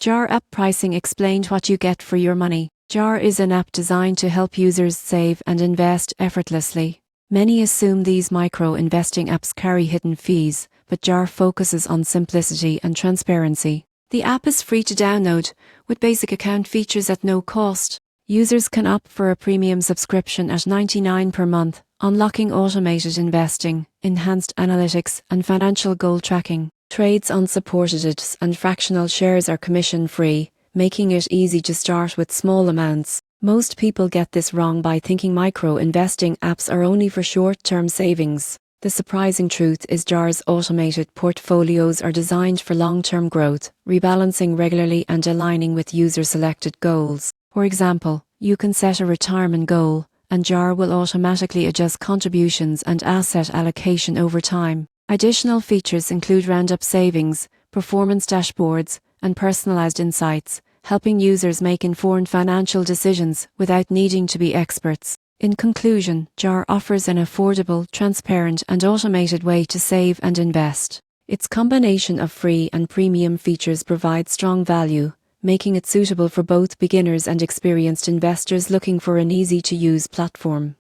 Jar App Pricing explained what you get for your money. Jar is an app designed to help users save and invest effortlessly. Many assume these micro-investing apps carry hidden fees, but Jar focuses on simplicity and transparency. The app is free to download, with basic account features at no cost. Users can opt for a premium subscription at $99 per month, unlocking automated investing, enhanced analytics, and financial goal tracking. Trades on supported ads and fractional shares are commission-free, making it easy to start with small amounts. Most people get this wrong by thinking micro-investing apps are only for short-term savings. The surprising truth is Jar's automated portfolios are designed for long-term growth, rebalancing regularly and aligning with user-selected goals. For example, you can set a retirement goal, and Jar will automatically adjust contributions and asset allocation over time. Additional features include roundup savings, performance dashboards, and personalized insights, helping users make informed financial decisions without needing to be experts. In conclusion, Jar offers an affordable, transparent, and automated way to save and invest. Its combination of free and premium features provides strong value, making it suitable for both beginners and experienced investors looking for an easy-to-use platform.